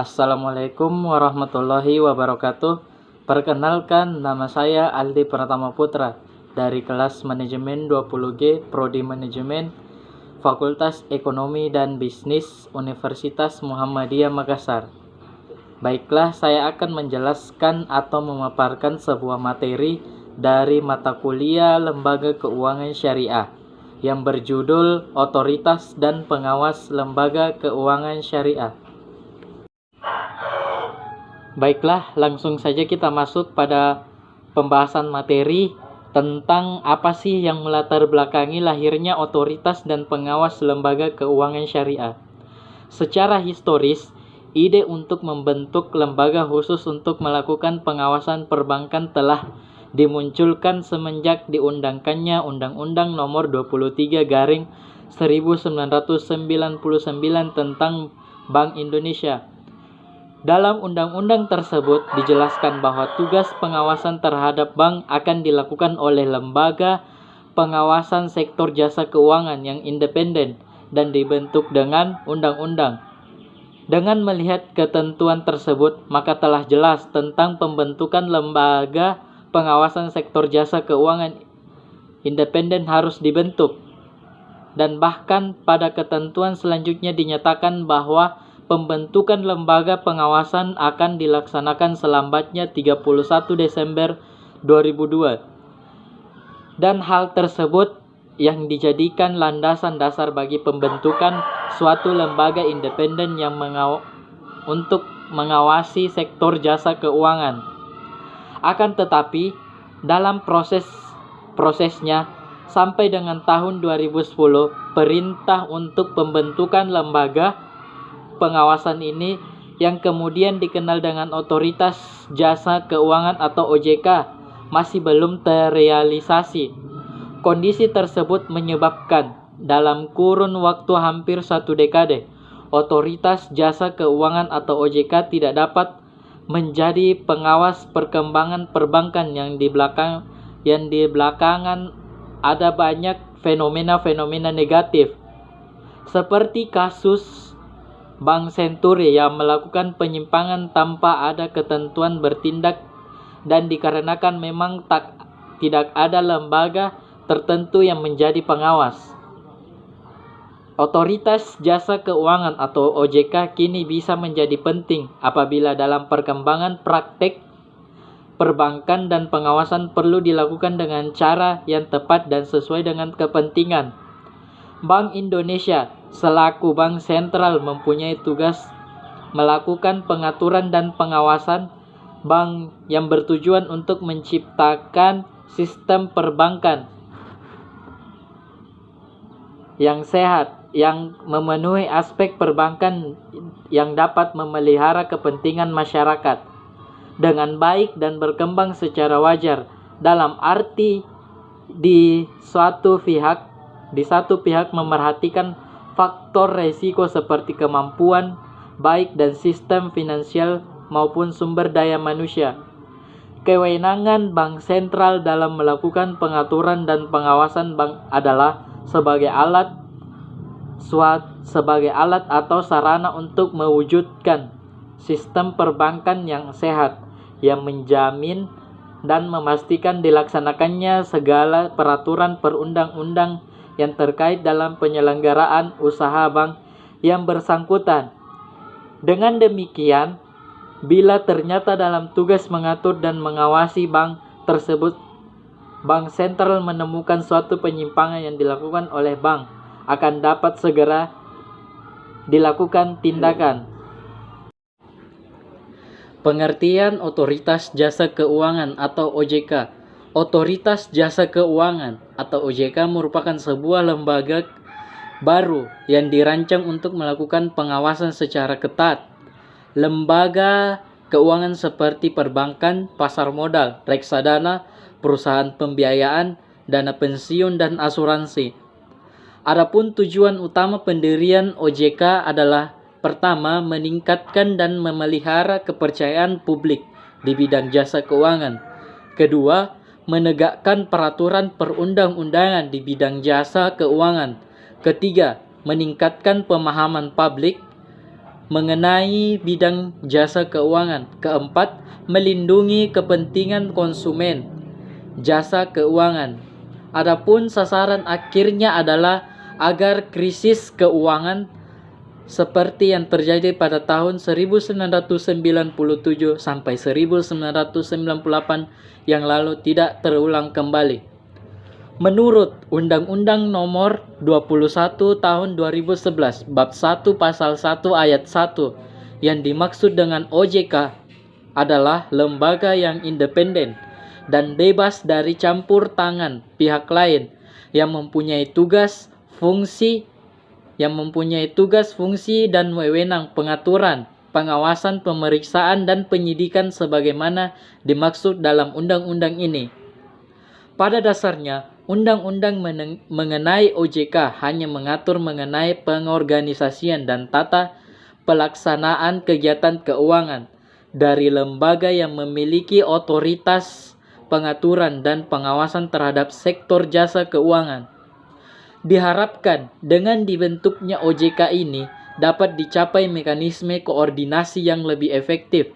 Assalamualaikum warahmatullahi wabarakatuh. Perkenalkan, nama saya Aldi Pratama Putra dari kelas Manajemen 20G Prodi Manajemen Fakultas Ekonomi dan Bisnis Universitas Muhammadiyah Makassar. Baiklah, saya akan menjelaskan atau memaparkan sebuah materi dari mata kuliah Lembaga Keuangan Syariah yang berjudul Otoritas dan Pengawas Lembaga Keuangan Syariah. Baiklah, langsung saja kita masuk pada pembahasan materi tentang apa sih yang melatar belakangi lahirnya otoritas dan pengawas lembaga keuangan syariah. Secara historis, ide untuk membentuk lembaga khusus untuk melakukan pengawasan perbankan telah dimunculkan semenjak diundangkannya Undang-Undang Nomor 23/1999 tentang Bank Indonesia. Dalam undang-undang tersebut dijelaskan bahwa tugas pengawasan terhadap bank akan dilakukan oleh lembaga pengawasan sektor jasa keuangan yang independen dan dibentuk dengan undang-undang. Dengan melihat ketentuan tersebut, maka telah jelas tentang pembentukan lembaga pengawasan sektor jasa keuangan independen harus dibentuk. Dan bahkan pada ketentuan selanjutnya dinyatakan bahwa pembentukan lembaga pengawasan akan dilaksanakan selambatnya 31 Desember 2002. Dan hal tersebut yang dijadikan landasan dasar bagi pembentukan suatu lembaga independen yang untuk mengawasi sektor jasa keuangan. Akan tetapi, dalam prosesnya sampai dengan tahun 2010, perintah untuk pembentukan lembaga pengawasan ini yang kemudian dikenal dengan Otoritas Jasa Keuangan atau OJK masih belum terrealisasi. Kondisi tersebut menyebabkan dalam kurun waktu hampir 1 dekade, Otoritas Jasa Keuangan atau OJK tidak dapat menjadi pengawas perkembangan perbankan yang di belakangan ada banyak fenomena-fenomena negatif seperti kasus Bank Senturi yang melakukan penyimpangan tanpa ada ketentuan bertindak dan dikarenakan memang tidak ada lembaga tertentu yang menjadi pengawas. Otoritas Jasa Keuangan atau OJK kini bisa menjadi penting apabila dalam perkembangan praktek perbankan dan pengawasan perlu dilakukan dengan cara yang tepat dan sesuai dengan kepentingan. Bank Indonesia selaku bank sentral mempunyai tugas melakukan pengaturan dan pengawasan bank yang bertujuan untuk menciptakan sistem perbankan yang sehat, yang memenuhi aspek perbankan yang dapat memelihara kepentingan masyarakat dengan baik dan berkembang secara wajar, dalam arti di satu pihak memerhatikan faktor resiko seperti kemampuan baik dan sistem finansial maupun sumber daya manusia. Kewenangan bank sentral dalam melakukan pengaturan dan pengawasan bank adalah sebagai alat atau sarana untuk mewujudkan sistem perbankan yang sehat, yang menjamin dan memastikan dilaksanakannya segala peraturan perundang-undang yang terkait dalam penyelenggaraan usaha bank yang bersangkutan. Dengan demikian, bila ternyata dalam tugas mengatur dan mengawasi bank tersebut, bank sentral menemukan suatu penyimpangan yang dilakukan oleh bank, akan dapat segera dilakukan tindakan. Pengertian Otoritas Jasa Keuangan atau OJK. Otoritas Jasa Keuangan atau OJK merupakan sebuah lembaga baru yang dirancang untuk melakukan pengawasan secara ketat. Lembaga keuangan seperti perbankan, pasar modal, reksadana, perusahaan pembiayaan, dana pensiun, dan asuransi. Adapun tujuan utama pendirian OJK adalah pertama, meningkatkan dan memelihara kepercayaan publik di bidang jasa keuangan. Kedua, menegakkan peraturan perundang-undangan di bidang jasa keuangan. Ketiga, meningkatkan pemahaman publik mengenai bidang jasa keuangan. Keempat, melindungi kepentingan konsumen jasa keuangan. Adapun sasaran akhirnya adalah agar krisis keuangan seperti yang terjadi pada tahun 1997 sampai 1998 yang lalu tidak terulang kembali. Menurut Undang-Undang Nomor 21 Tahun 2011 Bab 1 Pasal 1 Ayat 1, yang dimaksud dengan OJK adalah lembaga yang independen dan bebas dari campur tangan pihak lain yang mempunyai tugas, fungsi dan wewenang pengaturan, pengawasan, pemeriksaan, dan penyidikan sebagaimana dimaksud dalam undang-undang ini. Pada dasarnya, undang-undang mengenai OJK hanya mengatur mengenai pengorganisasian dan tata pelaksanaan kegiatan keuangan dari lembaga yang memiliki otoritas pengaturan dan pengawasan terhadap sektor jasa keuangan. Diharapkan dengan dibentuknya OJK ini dapat dicapai mekanisme koordinasi yang lebih efektif.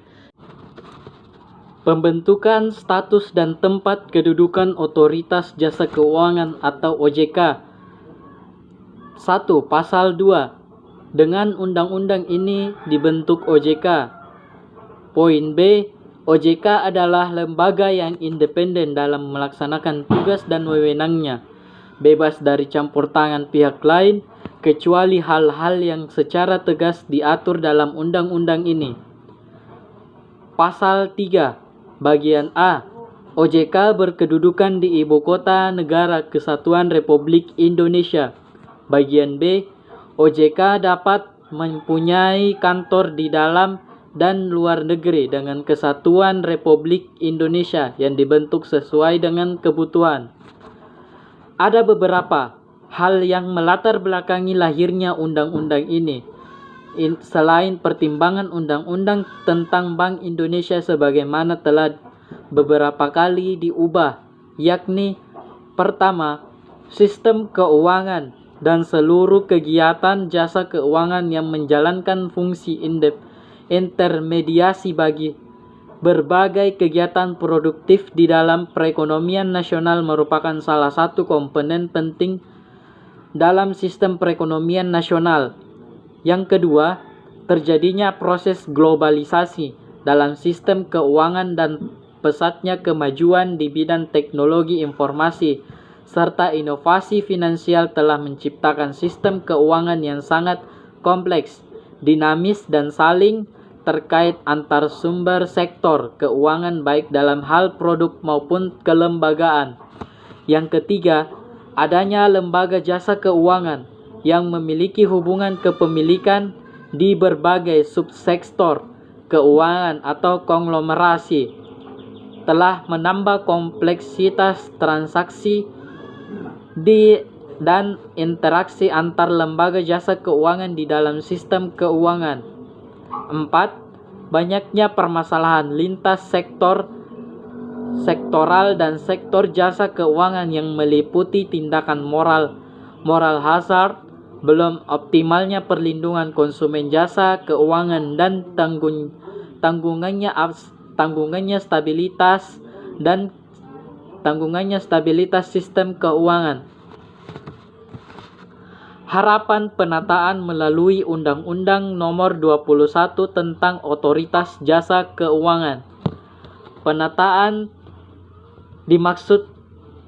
Pembentukan status dan tempat kedudukan Otoritas Jasa Keuangan atau OJK. 1. Pasal 2. Dengan undang-undang ini dibentuk OJK. Poin B. OJK adalah lembaga yang independen dalam melaksanakan tugas dan wewenangnya, bebas dari campur tangan pihak lain, kecuali hal-hal yang secara tegas diatur dalam undang-undang ini. Pasal 3. Bagian A. OJK berkedudukan di Ibu Kota Negara Kesatuan Republik Indonesia. Bagian B. OJK dapat mempunyai kantor di dalam dan luar negeri dengan Kesatuan Republik Indonesia yang dibentuk sesuai dengan kebutuhan. Ada beberapa hal yang melatar belakangi lahirnya undang-undang ini. Selain pertimbangan undang-undang tentang Bank Indonesia sebagaimana telah beberapa kali diubah, yakni pertama, sistem keuangan dan seluruh kegiatan jasa keuangan yang menjalankan fungsi intermediasi bagi berbagai kegiatan produktif di dalam perekonomian nasional merupakan salah satu komponen penting dalam sistem perekonomian nasional. Yang kedua, terjadinya proses globalisasi dalam sistem keuangan dan pesatnya kemajuan di bidang teknologi informasi serta inovasi finansial telah menciptakan sistem keuangan yang sangat kompleks, dinamis, dan saling terkait antar sumber sektor keuangan baik dalam hal produk maupun kelembagaan. Yang ketiga, adanya lembaga jasa keuangan yang memiliki hubungan kepemilikan di berbagai subsektor keuangan atau konglomerasi telah menambah kompleksitas transaksi dan interaksi antar lembaga jasa keuangan di dalam sistem keuangan. 4. Banyaknya permasalahan lintas sektoral dan sektor jasa keuangan yang meliputi tindakan moral hazard, belum optimalnya perlindungan konsumen jasa keuangan dan tanggungannya stabilitas sistem keuangan. Harapan penataan melalui Undang-Undang Nomor 21 tentang Otoritas Jasa Keuangan. Penataan dimaksud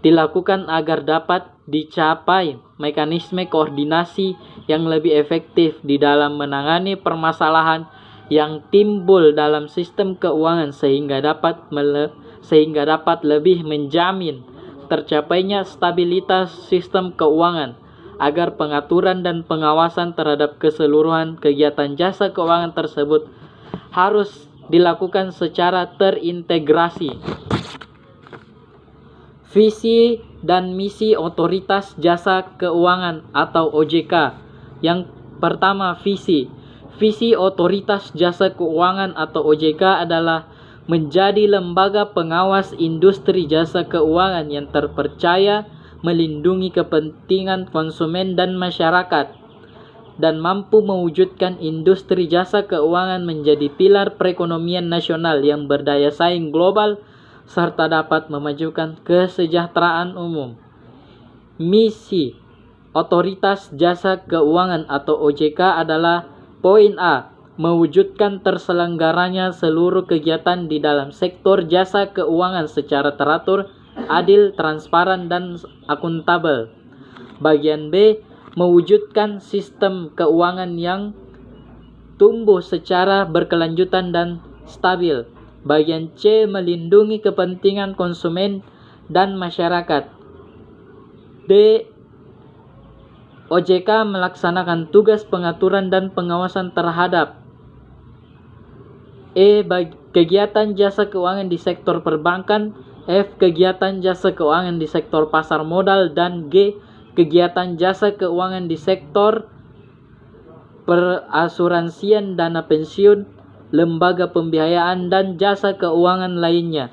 dilakukan agar dapat dicapai mekanisme koordinasi yang lebih efektif di dalam menangani permasalahan yang timbul dalam sistem keuangan sehingga dapat lebih menjamin tercapainya stabilitas sistem keuangan, agar pengaturan dan pengawasan terhadap keseluruhan kegiatan jasa keuangan tersebut harus dilakukan secara terintegrasi. Visi dan misi Otoritas Jasa Keuangan atau OJK. Yang pertama, visi. Visi Otoritas Jasa Keuangan atau OJK adalah menjadi lembaga pengawas industri jasa keuangan yang terpercaya, melindungi kepentingan konsumen dan masyarakat, dan mampu mewujudkan industri jasa keuangan menjadi pilar perekonomian nasional yang berdaya saing global serta dapat memajukan kesejahteraan umum. Misi Otoritas Jasa Keuangan atau OJK adalah poin A. Mewujudkan terselenggaranya seluruh kegiatan di dalam sektor jasa keuangan secara teratur, adil, transparan, dan akuntabel. Bagian B. Mewujudkan sistem keuangan yang tumbuh secara berkelanjutan dan stabil. Bagian C. Melindungi kepentingan konsumen dan masyarakat. D. OJK melaksanakan tugas pengaturan dan pengawasan terhadap E. Kegiatan jasa keuangan di sektor perbankan, F. Kegiatan jasa keuangan di sektor pasar modal, dan G. Kegiatan jasa keuangan di sektor perasuransian, dana pensiun, lembaga pembiayaan, dan jasa keuangan lainnya.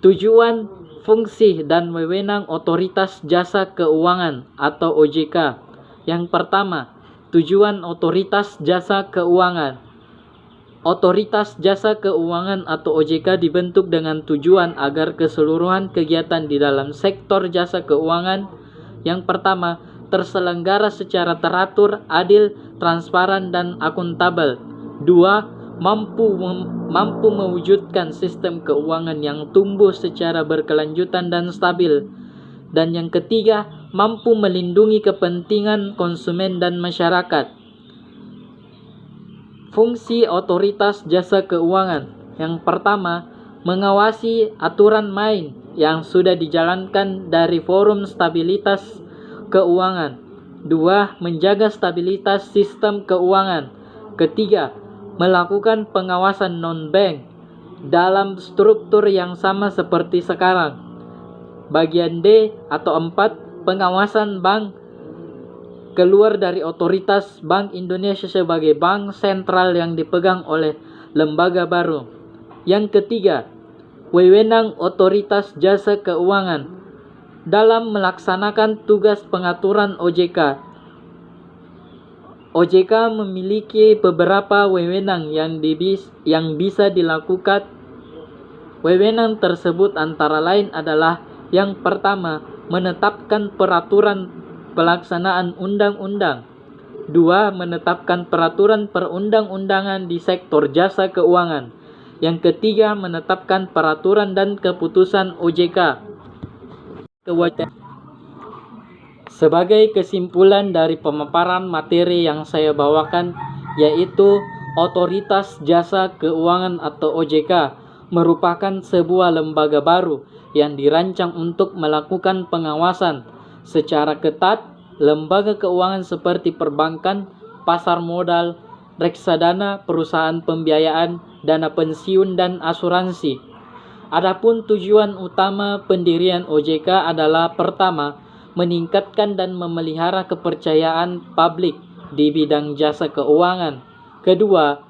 Tujuan, fungsi, dan wewenang Otoritas Jasa Keuangan atau OJK. Yang pertama, tujuan Otoritas Jasa Keuangan. Otoritas Jasa Keuangan atau OJK dibentuk dengan tujuan agar keseluruhan kegiatan di dalam sektor jasa keuangan yang pertama, terselenggara secara teratur, adil, transparan, dan akuntabel. Dua, mampu mewujudkan sistem keuangan yang tumbuh secara berkelanjutan dan stabil. Dan yang ketiga, mampu melindungi kepentingan konsumen dan masyarakat. Fungsi Otoritas Jasa Keuangan. Yang pertama, mengawasi aturan main yang sudah dijalankan dari Forum Stabilitas Keuangan. 2. Menjaga stabilitas sistem keuangan. Ketiga, melakukan pengawasan non-bank dalam struktur yang sama seperti sekarang. Bagian D atau 4, pengawasan bank keluar dari otoritas Bank Indonesia sebagai bank sentral yang dipegang oleh lembaga baru. Yang ketiga, wewenang Otoritas Jasa Keuangan dalam melaksanakan tugas pengaturan OJK. OJK memiliki beberapa wewenang yang bisa dilakukan. Wewenang tersebut antara lain adalah yang pertama, menetapkan peraturan pelaksanaan undang-undang. 2. Menetapkan peraturan perundang-undangan di sektor jasa keuangan. Yang ketiga, menetapkan peraturan dan keputusan OJK. Sebagai kesimpulan dari pemaparan materi yang saya bawakan, yaitu Otoritas Jasa Keuangan atau OJK merupakan sebuah lembaga baru yang dirancang untuk melakukan pengawasan secara ketat lembaga keuangan seperti perbankan, pasar modal, reksadana, perusahaan pembiayaan, dana pensiun, dan asuransi. Adapun tujuan utama pendirian OJK adalah pertama, meningkatkan dan memelihara kepercayaan publik di bidang jasa keuangan. Kedua,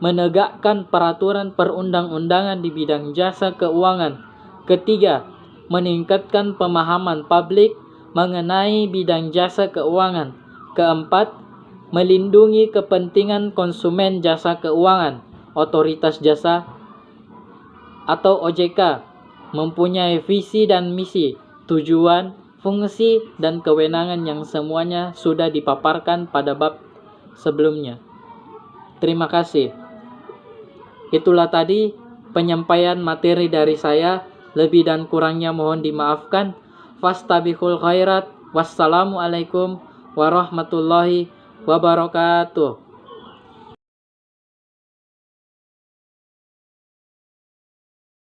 menegakkan peraturan perundang-undangan di bidang jasa keuangan. Ketiga, meningkatkan pemahaman publik mengenai bidang jasa keuangan. Keempat, melindungi kepentingan konsumen jasa keuangan. Otoritas Jasa atau OJK mempunyai visi dan misi, tujuan, fungsi, dan kewenangan yang semuanya sudah dipaparkan pada bab sebelumnya. Terima kasih. Itulah tadi penyampaian materi dari saya. Lebih dan kurangnya mohon dimaafkan. Fastabiqul khairat. Wassalamualaikum warahmatullahi wabarakatuh.